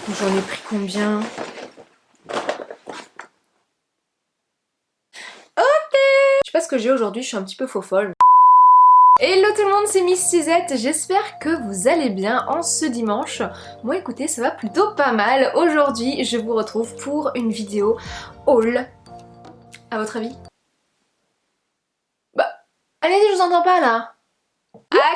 J'en ai pris combien? Je sais pas ce que j'ai aujourd'hui, je suis un petit peu faux folle. Hello tout le monde, c'est Miss Suzette, j'espère que vous allez bien en ce dimanche. Moi écoutez, ça va plutôt pas mal. Aujourd'hui, je vous retrouve pour une vidéo haul. À votre avis? Bah, allez-y, je vous entends pas là.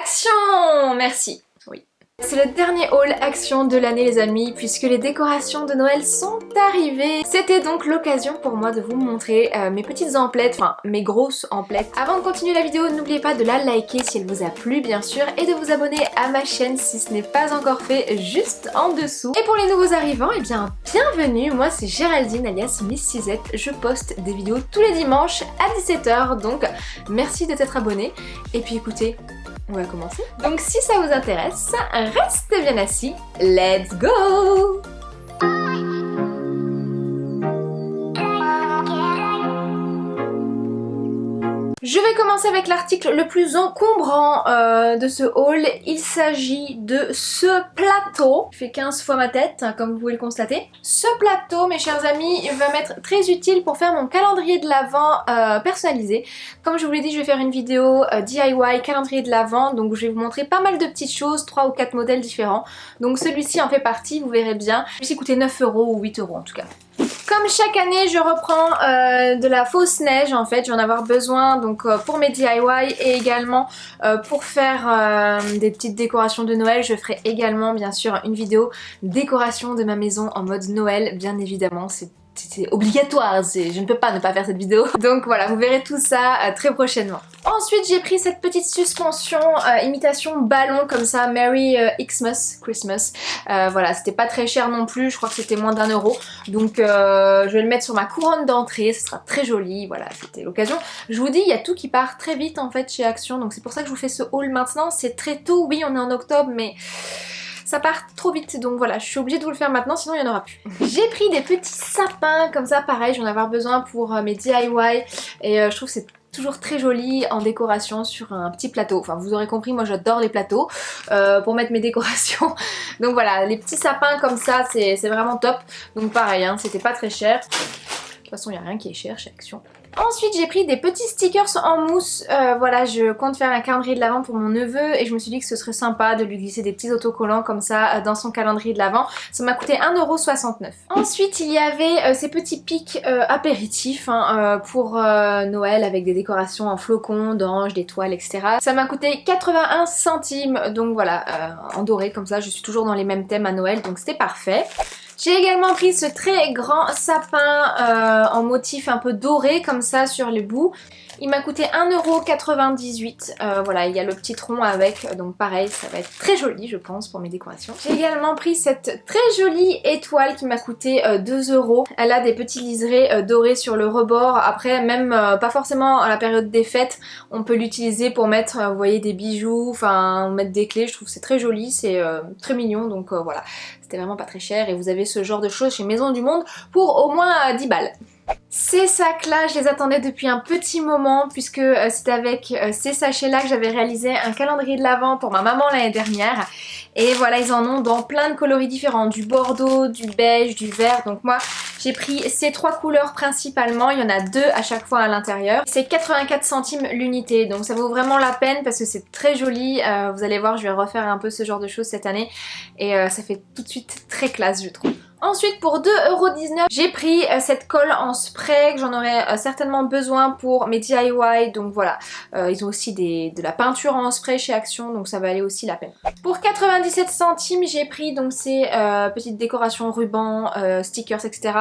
Action! Merci. Oui. C'est le dernier haul action de l'année les amis, puisque les décorations de Noël sont arrivées. C'était donc l'occasion pour moi de vous montrer mes petites emplettes, enfin mes grosses emplettes. Avant de continuer la vidéo, n'oubliez pas de la liker si elle vous a plu bien sûr, et de vous abonner à ma chaîne si ce n'est pas encore fait juste en dessous. Et pour les nouveaux arrivants, eh bien bienvenue, moi c'est Géraldine alias Miss Suzette. Je poste des vidéos tous les dimanches à 17 h, donc merci de t'être abonné. Et puis écoutez, on va commencer. Donc si ça vous intéresse, restez bien assis. Let's go! Je vais commencer avec l'article le plus encombrant de ce haul. Il s'agit de ce plateau. Il fait 15 fois ma tête, comme vous pouvez le constater. Ce plateau, mes chers amis, va m'être très utile pour faire mon calendrier de l'Avent personnalisé. Comme je vous l'ai dit, je vais faire une vidéo DIY calendrier de l'Avent. Donc je vais vous montrer pas mal de petites choses, 3 ou 4 modèles différents. Donc celui-ci en fait partie, vous verrez bien. Celui-ci coûtait 9 € ou 8 € en tout cas. Comme chaque année, je reprends de la fausse neige en fait, je vais en avoir besoin donc pour mes DIY et également pour faire des petites décorations de Noël. Je ferai également bien sûr une vidéo décoration de ma maison en mode Noël, bien évidemment, c'est obligatoire, je ne peux pas ne pas faire cette vidéo. Donc voilà, vous verrez tout ça très prochainement. Ensuite j'ai pris cette petite suspension imitation ballon comme ça, Merry Christmas. Voilà, c'était pas très cher non plus, je crois que c'était moins d'1 €. Donc je vais le mettre sur ma couronne d'entrée, ce sera très joli, voilà, c'était l'occasion. Je vous dis, il y a tout qui part très vite en fait chez Action, donc c'est pour ça que je vous fais ce haul maintenant. C'est très tôt, oui on est en octobre, mais ça part trop vite, donc voilà, je suis obligée de vous le faire maintenant, sinon il n'y en aura plus. J'ai pris des petits sapins, comme ça, pareil, j'en ai avoir besoin pour mes DIY, et je trouve que c'est toujours très joli en décoration sur un petit plateau. Enfin, vous aurez compris, moi j'adore les plateaux pour mettre mes décorations. Donc voilà, les petits sapins comme ça, c'est vraiment top. Donc pareil, hein, c'était pas très cher. De toute façon, il n'y a rien qui est cher chez Action. Ensuite j'ai pris des petits stickers en mousse, voilà, je compte faire un calendrier de l'Avent pour mon neveu et je me suis dit que ce serait sympa de lui glisser des petits autocollants comme ça dans son calendrier de l'Avent. Ça m'a coûté 1,69 €. Ensuite il y avait ces petits pics apéritifs hein, pour Noël avec des décorations en flocons, d'anges, d'étoiles, etc. Ça m'a coûté 81 centimes, donc voilà, en doré comme ça, je suis toujours dans les mêmes thèmes à Noël, donc c'était parfait. J'ai également pris ce très grand sapin en motif un peu doré comme ça sur les bouts. Il m'a coûté 1,98 €. Voilà, il y a le petit tronc avec, donc pareil, ça va être très joli je pense pour mes décorations. J'ai également pris cette très jolie étoile qui m'a coûté 2 €. Elle a des petits liserés dorés sur le rebord. Après, même pas forcément à la période des fêtes, on peut l'utiliser pour mettre, vous voyez, des bijoux, enfin mettre des clés. Je trouve que c'est très joli, c'est très mignon, donc voilà. C'était vraiment pas très cher et vous avez ce genre de choses chez Maison du Monde pour au moins 10 balles. Ces sacs là je les attendais depuis un petit moment puisque c'est avec ces sachets là que j'avais réalisé un calendrier de l'Avent pour ma maman l'année dernière. Et voilà, ils en ont dans plein de coloris différents, du bordeaux, du beige, du vert. Donc moi j'ai pris ces 3 couleurs principalement, il y en a 2 à chaque fois à l'intérieur. C'est 84 centimes l'unité, donc ça vaut vraiment la peine parce que c'est très joli. Vous allez voir, je vais refaire un peu ce genre de choses cette année et ça fait tout de suite très classe je trouve. Ensuite pour 2,19 €, j'ai pris cette colle en spray que j'en aurais certainement besoin pour mes DIY, donc voilà. Ils ont aussi de la peinture en spray chez Action, donc ça va aller aussi la peine. Pour 97 centimes, j'ai pris donc ces petites décorations rubans, stickers, etc.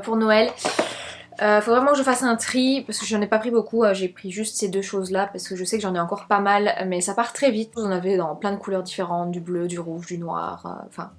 Pour Noël. Faut vraiment que je fasse un tri parce que j'en ai pas pris beaucoup, j'ai pris juste ces 2 choses là parce que je sais que j'en ai encore pas mal mais ça part très vite. Vous en avez dans plein de couleurs différentes, du bleu, du rouge, du noir, enfin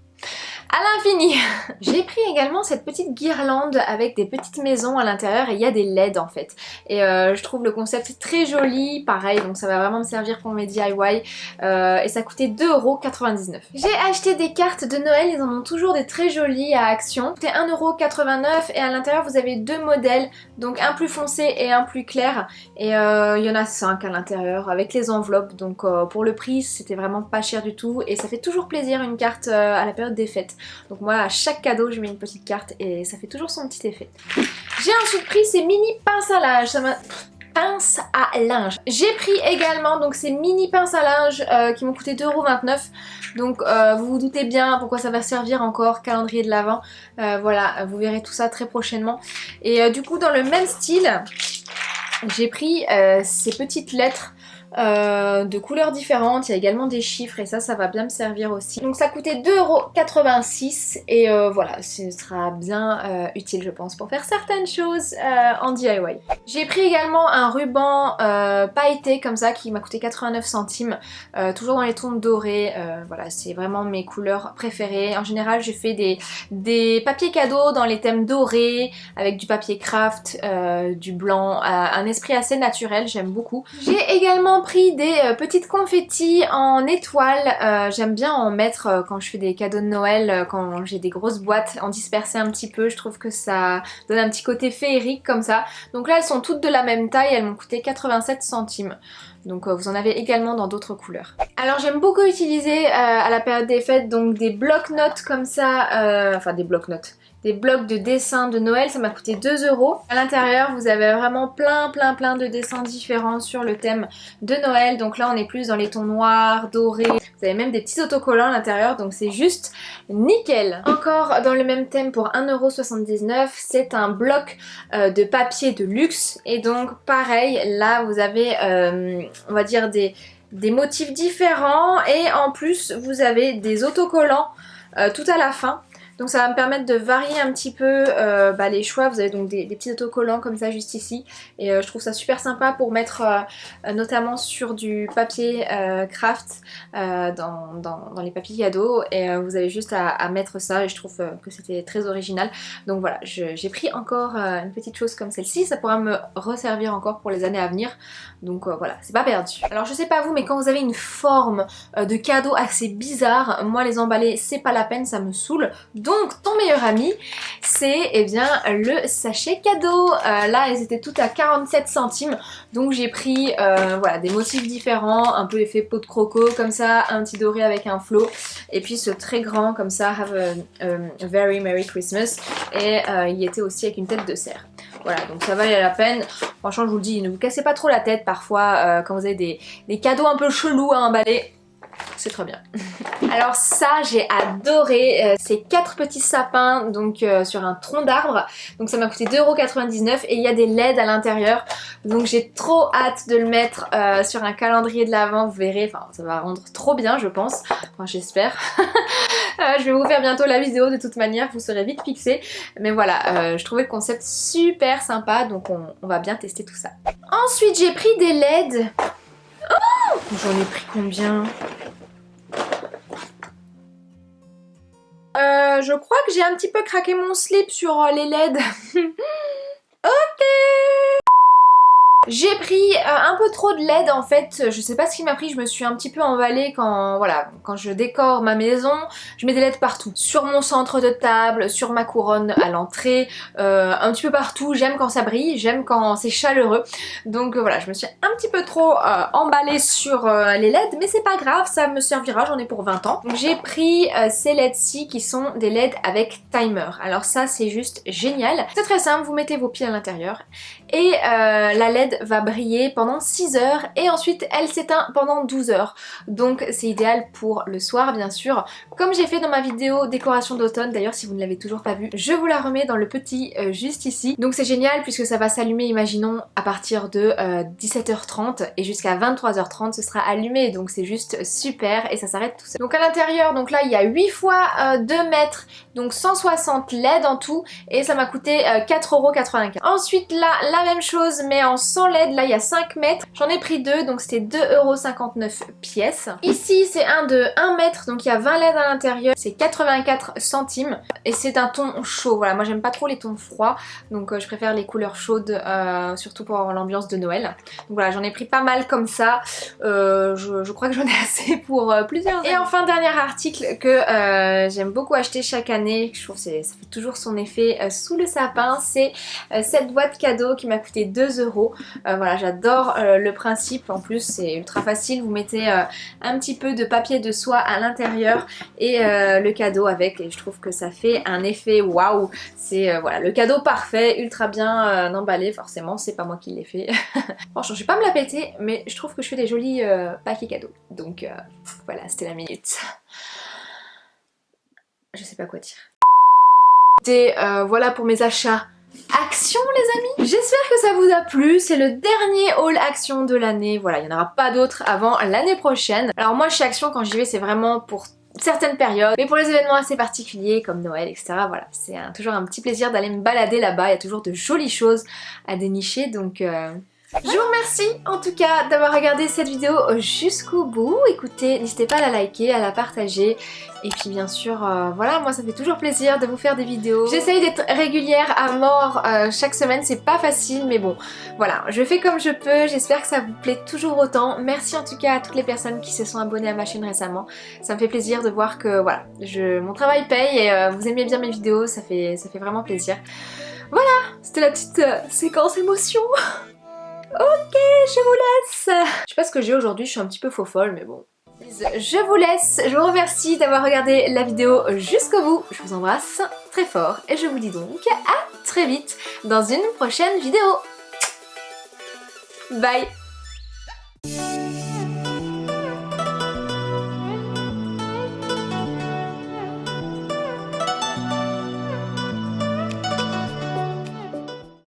à l'infini. J'ai pris également cette petite guirlande avec des petites maisons à l'intérieur et il y a des LED en fait. Et je trouve le concept très joli, pareil, donc ça va vraiment me servir pour mes DIY. Et ça coûtait 2,99 €. J'ai acheté des cartes de Noël, ils en ont toujours des très jolies à Action. C'était 1,89 € et à l'intérieur vous avez 2 modèles, donc un plus foncé et un plus clair. Et il y en a 5 à l'intérieur avec les enveloppes, donc pour le prix c'était vraiment pas cher du tout. Et ça fait toujours plaisir une carte à la période des fêtes. Donc moi à chaque cadeau je mets une petite carte et ça fait toujours son petit effet. J'ai ensuite pris ces mini pinces à linge, pince à linge. J'ai pris également donc ces mini pinces à linge qui m'ont coûté 2,29 €. Donc vous vous doutez bien pourquoi ça va servir encore, calendrier de l'Avent. Voilà, vous verrez tout ça très prochainement. Et du coup dans le même style, j'ai pris ces petites lettres de couleurs différentes. Il y a également des chiffres et ça va bien me servir aussi. Donc ça coûtait 2,86 € et voilà, ce sera bien utile je pense pour faire certaines choses en DIY. J'ai pris également un ruban pailleté comme ça qui m'a coûté 89 centimes, toujours dans les tons dorés. Voilà, c'est vraiment mes couleurs préférées. En général je fais des papiers cadeaux dans les thèmes dorés avec du papier craft, du blanc, un esprit assez naturel, j'aime beaucoup. J'ai également pris des petites confettis en étoiles. J'aime bien en mettre quand je fais des cadeaux de Noël, quand j'ai des grosses boîtes, en disperser un petit peu. Je trouve que ça donne un petit côté féerique comme ça. Donc là elles sont toutes de la même taille, elles m'ont coûté 87 centimes. Donc vous en avez également dans d'autres couleurs. Alors j'aime beaucoup utiliser à la période des fêtes donc des blocs-notes comme ça, enfin des blocs-notes. Des blocs de dessins de Noël, ça m'a coûté 2 €. À l'intérieur, vous avez vraiment plein de dessins différents sur le thème de Noël. Donc là, on est plus dans les tons noirs, dorés. Vous avez même des petits autocollants à l'intérieur, donc c'est juste nickel. Encore dans le même thème pour 1,79 €, c'est un bloc de papier de luxe. Et donc pareil, là vous avez, on va dire des motifs différents. Et en plus, vous avez des autocollants tout à la fin. Donc ça va me permettre de varier un petit peu les choix. Vous avez donc des petits autocollants comme ça juste ici. Et je trouve ça super sympa pour mettre notamment sur du papier craft dans les papiers cadeaux. Et vous avez juste à mettre ça et je trouve que c'était très original. Donc voilà, j'ai pris encore une petite chose comme celle-ci. Ça pourra me resservir encore pour les années à venir. Donc voilà, c'est pas perdu. Alors je sais pas vous, mais quand vous avez une forme de cadeau assez bizarre, moi les emballer c'est pas la peine, ça me saoule. Donc ton meilleur ami, c'est eh bien le sachet cadeau. Là elles étaient toutes à 47 centimes. Donc j'ai pris voilà, des motifs différents, un peu effet peau de croco comme ça, un petit doré avec un flot. Et puis ce très grand comme ça, Have a very Merry Christmas. Et il était aussi avec une tête de cerf. Voilà, donc ça valait la peine. Franchement je vous le dis, ne vous cassez pas trop la tête parfois quand vous avez des cadeaux un peu chelous à emballer. C'est très bien. Alors ça j'ai adoré, ces 4 petits sapins donc sur un tronc d'arbre. Donc ça m'a coûté 2,99 € et il y a des LED à l'intérieur. Donc j'ai trop hâte de le mettre sur un calendrier de l'Avent, vous verrez, enfin ça va rendre trop bien je pense, enfin j'espère. Je vais vous faire bientôt la vidéo de toute manière, vous serez vite fixés. Mais voilà, je trouvais le concept super sympa donc on va bien tester tout ça. Ensuite j'ai pris des LED. Oh, j'en ai pris combien ? Je crois que j'ai un petit peu craqué mon slip sur les LED. Ok. J'ai pris un peu trop de LED en fait, je sais pas ce qui m'a pris, je me suis un petit peu emballée quand, voilà, quand je décore ma maison, je mets des LED partout. Sur mon centre de table, sur ma couronne à l'entrée, un petit peu partout, j'aime quand ça brille, j'aime quand c'est chaleureux. Donc voilà, je me suis un petit peu trop emballée sur les LED, mais c'est pas grave, ça me servira, j'en ai pour 20 ans. Donc j'ai pris ces LED-ci qui sont des LED avec timer. Alors ça c'est juste génial. C'est très simple, vous mettez vos pieds à l'intérieur et la LED va briller pendant 6 heures et ensuite elle s'éteint pendant 12 heures. Donc c'est idéal pour le soir bien sûr. Comme j'ai fait dans ma vidéo décoration d'automne, d'ailleurs si vous ne l'avez toujours pas vue, je vous la remets dans le petit juste ici. Donc c'est génial puisque ça va s'allumer, imaginons, à partir de 17h30 et jusqu'à 23h30 ce sera allumé. Donc c'est juste super et ça s'arrête tout seul. Donc à l'intérieur, donc là il y a 8 fois 2 mètres, donc 160 LED en tout et ça m'a coûté 4,95 €. Ensuite là, la même chose mais en 100 LED, là il y a 5 mètres, j'en ai pris 2 donc c'était 2,59 € pièce. Ici c'est un de 1 mètre donc il y a 20 LED à l'intérieur, c'est 84 centimes et c'est un ton chaud. Voilà, moi j'aime pas trop les tons froids donc je préfère les couleurs chaudes surtout pour avoir l'ambiance de Noël. Donc voilà, j'en ai pris pas mal comme ça, je crois que j'en ai assez pour plusieurs années. Et enfin dernier article que j'aime beaucoup acheter chaque année, je trouve que ça fait toujours son effet sous le sapin, c'est cette boîte cadeau qui m'a m'a coûté 2 €. Voilà, j'adore le principe, en plus c'est ultra facile, vous mettez un petit peu de papier de soie à l'intérieur et le cadeau avec, et je trouve que ça fait un effet waouh. C'est voilà, le cadeau parfait, ultra bien emballé, forcément c'est pas moi qui l'ai fait. Franchement, je vais pas me la péter, mais je trouve que je fais des jolis paquets cadeaux. Donc voilà, c'était la minute. Je sais pas quoi dire. Et voilà pour mes achats Action les amis. J'espère que ça vous a plu, c'est le dernier haul Action de l'année. Voilà, il n'y en aura pas d'autres avant l'année prochaine. Alors moi chez Action quand j'y vais c'est vraiment pour certaines périodes, mais pour les événements assez particuliers comme Noël etc. Voilà, c'est toujours un petit plaisir d'aller me balader là-bas, il y a toujours de jolies choses à dénicher donc... Je vous remercie en tout cas d'avoir regardé cette vidéo jusqu'au bout. Écoutez, n'hésitez pas à la liker, à la partager. Et puis bien sûr, voilà, moi ça fait toujours plaisir de vous faire des vidéos. J'essaye d'être régulière à mort chaque semaine, c'est pas facile, mais bon, voilà, je fais comme je peux. J'espère que ça vous plaît toujours autant. Merci en tout cas à toutes les personnes qui se sont abonnées à ma chaîne récemment. Ça me fait plaisir de voir que, voilà, mon travail paye et vous aimez bien mes vidéos, ça fait vraiment plaisir. Voilà, c'était la petite séquence émotion. Ok, je vous laisse. Je sais pas ce que j'ai aujourd'hui, je suis un petit peu faux folle, mais bon. Je vous laisse, je vous remercie d'avoir regardé la vidéo jusqu'au bout. Je vous embrasse très fort et je vous dis donc à très vite dans une prochaine vidéo. Bye.